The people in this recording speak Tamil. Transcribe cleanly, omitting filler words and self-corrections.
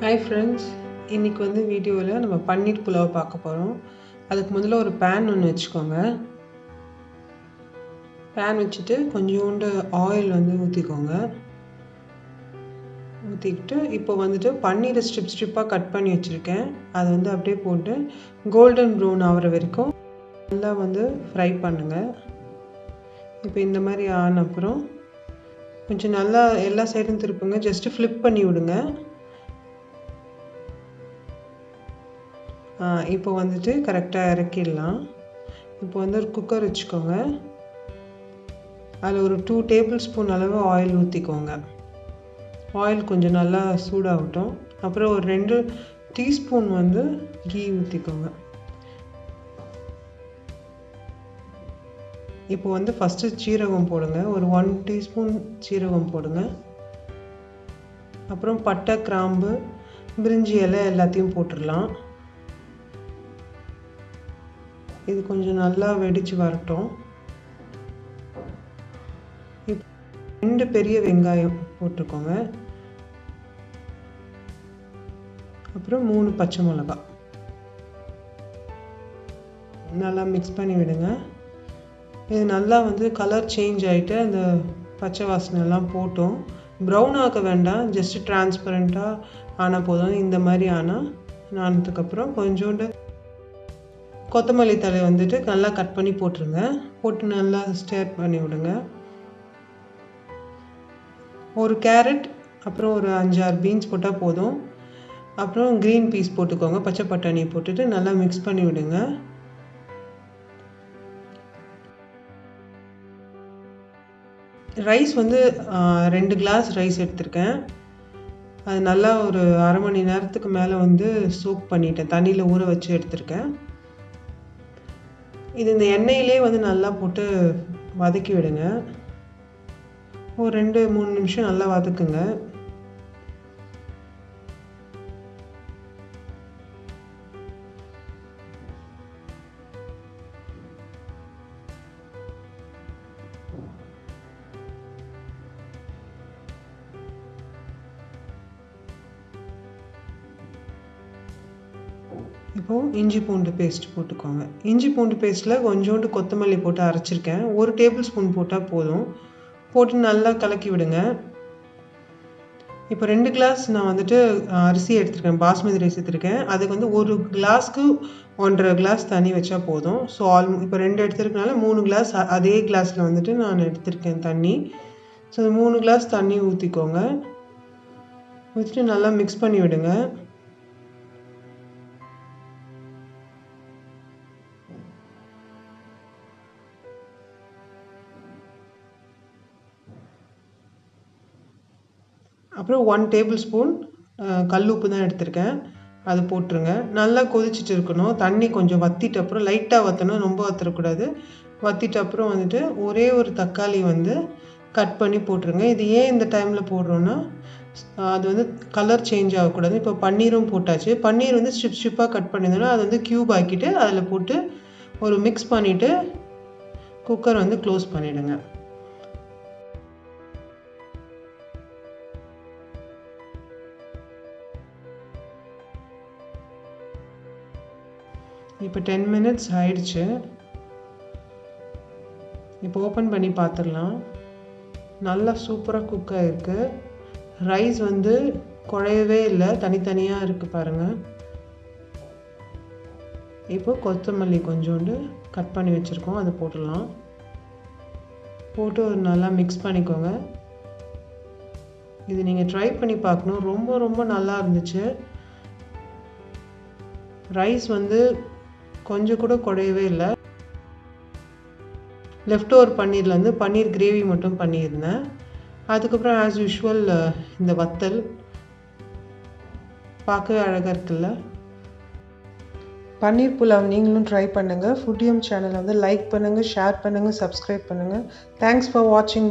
ஹாய் ஃப்ரெண்ட்ஸ், இன்றைக்கி வீடியோவில் நம்ம பன்னீர் புலாவ் பார்க்க போகிறோம். அதுக்கு முதல்ல ஒரு பேன் ஒன்று வச்சுக்கோங்க. பேன் வச்சுட்டு கொஞ்சோண்டு ஆயில் ஊற்றிக்கோங்க. ஊற்றிக்கிட்டு இப்போ பன்னீரை ஸ்ட்ரிப்பாக கட் பண்ணி வச்சுருக்கேன். அதை அப்படியே போட்டு கோல்டன் ப்ரௌன் ஆகிற வரைக்கும் நல்லா ஃப்ரை பண்ணுங்கள். இப்போ இந்த மாதிரி ஆன அப்புறம் கொஞ்சம் நல்லா எல்லா சைடும் திருப்புங்க. ஜஸ்ட்டு ஃப்ளிப் பண்ணி விடுங்க. இப்போ கரெக்டாக இறக்கிடலாம். இப்போ ஒரு குக்கர் வச்சுக்கோங்க. அதில் ஒரு 2 டேபிள் ஸ்பூன் அளவு ஆயில் ஊற்றிக்கோங்க. ஆயில் கொஞ்சம் நல்லா சூடாகட்டும். அப்புறம் ஒரு 2 டீஸ்பூன் கீ ஊற்றிக்கோங்க. இப்போ ஃபஸ்ட்டு சீரகம் போடுங்க. ஒரு 1 டீஸ்பூன் சீரகம் போடுங்க. அப்புறம் பட்டை, கிராம்பு, பிரிஞ்சி இலை எல்லாத்தையும் போட்டுடலாம். இது கொஞ்சம் நல்லா வெடித்து வரட்டும். இப்போ 2 பெரிய வெங்காயம் போட்டுக்கோங்க. அப்புறம் 3 பச்சை மிளகாய் நல்லா மிக்ஸ் பண்ணி விடுங்க. இது நல்லா கலர் சேஞ்ச் ஆகிட்டு அந்த பச்சை வாசனைலாம் போட்டோம். ப்ரௌன் ஆக்க வேண்டாம், ஜஸ்ட் டிரான்ஸ்பரண்ட்டாக ஆனால் போதும். இந்த மாதிரி ஆனதுக்கப்புறம் கொஞ்சோண்டு கொத்தமல்லி தழை நல்லா கட் பண்ணி போட்டுருங்க. போட்டு நல்லா ஸ்டேர் பண்ணி விடுங்க. ஒரு கேரட், அப்புறம் ஒரு 5-6 பீன்ஸ் போட்டால் போதும். அப்புறம் க்ரீன் பீஸ் போட்டுக்கோங்க. பச்சை பட்டாணி போட்டுட்டு நல்லா மிக்ஸ் பண்ணி விடுங்க. ரைஸ் 2 கிளாஸ் ரைஸ் எடுத்திருக்கேன். அது நல்லா ஒரு அரை மணி நேரத்துக்கு மேலே சோக் பண்ணிட்டேன். தண்ணியில் ஊற வச்சு எடுத்திருக்கேன். இது இந்த எண்ணெயிலே நல்லா போட்டு வதக்கி விடுங்க. ஒரு 2-3 நிமிஷம் நல்லா வதக்குங்க. இப்போது இஞ்சி பூண்டு பேஸ்ட் போட்டுக்கோங்க. இஞ்சி பூண்டு பேஸ்ட்டில் கொஞ்சோண்டு கொத்தமல்லி போட்டு அரைச்சிருக்கேன். 1 டேபிள் ஸ்பூன் போட்டால் போதும். போட்டு நல்லா கலக்கி விடுங்க. இப்போ 2 கிளாஸ் நான் அரிசி எடுத்துருக்கேன். பாஸ்மதி ரைஸ் எடுத்துருக்கேன். அதுக்கு 1 கிளாஸ்க்கு 1.5 கிளாஸ் தண்ணி வச்சா போதும். ஸோ இப்போ 2 எடுத்துருக்கனால 3 கிளாஸ் அதே கிளாஸில் நான் எடுத்திருக்கேன் தண்ணி. ஸோ 3 கிளாஸ் தண்ணி ஊற்றிக்கோங்க. ஊற்றிட்டு நல்லா மிக்ஸ் பண்ணி விடுங்க. அப்புறம் 1 டேபிள் ஸ்பூன் கல் உப்பு தான் எடுத்திருக்கேன். அது போட்டுருங்க. நல்லா கொதிச்சுட்டு இருக்கணும். தண்ணி கொஞ்சம் வற்றிட்ட அப்புறம் லைட்டாக வற்றணும், ரொம்ப வற்றக்கூடாது. வற்றிட்ட அப்புறம் ஒரே ஒரு தக்காளி கட் பண்ணி போட்டுருங்க. இது ஏன் இந்த டைமில் போடுறோன்னா, அது கலர் சேஞ்ச் ஆகக்கூடாது. இப்போ பன்னீரும் போட்டாச்சு. பன்னீர் ஸ்ட்ரிப்பாக கட் பண்ணியிருந்தோன்னா அது க்யூப் ஆக்கிட்டு அதில் போட்டு ஒரு மிக்ஸ் பண்ணிவிட்டு குக்கர் க்ளோஸ் பண்ணிவிடுங்க. இப்போ 10 மினிட்ஸ் ஆயிடுச்சு. இப்போ ஓப்பன் பண்ணி பார்த்துடலாம். நல்லா சூப்பராக குக் ஆகிருக்கு. ரைஸ் குழையவே இல்லை, தனித்தனியாக இருக்குது பாருங்கள். இப்போ கொத்தமல்லி கொஞ்சோண்டு கட் பண்ணி வச்சுருக்கோம், அது போட்டுடலாம். போட்டு ஒரு நல்லா மிக்ஸ் பண்ணிக்கோங்க. இது நீங்கள் ட்ரை பண்ணி பார்க்கணும். ரொம்ப ரொம்ப நல்லா இருந்துச்சு. ரைஸ் கொஞ்சம் கூட குறையவே இல்லை. லெஃப்ட் ஓவர் பன்னீர்லேருந்து பன்னீர் கிரேவி மட்டும் பண்ணியிருந்தேன். அதுக்கப்புறம் ஆஸ் யூஷுவல் இந்த வத்தல் பார்க்கவே அழகாக இருக்குல்ல. பன்னீர் புலாவ் நீங்களும் ட்ரை பண்ணுங்கள். ஃபுட்டியம் சேனலை லைக் பண்ணுங்கள், ஷேர் பண்ணுங்கள், சப்ஸ்கிரைப் பண்ணுங்கள். தேங்க்ஸ் ஃபார் வாட்சிங்.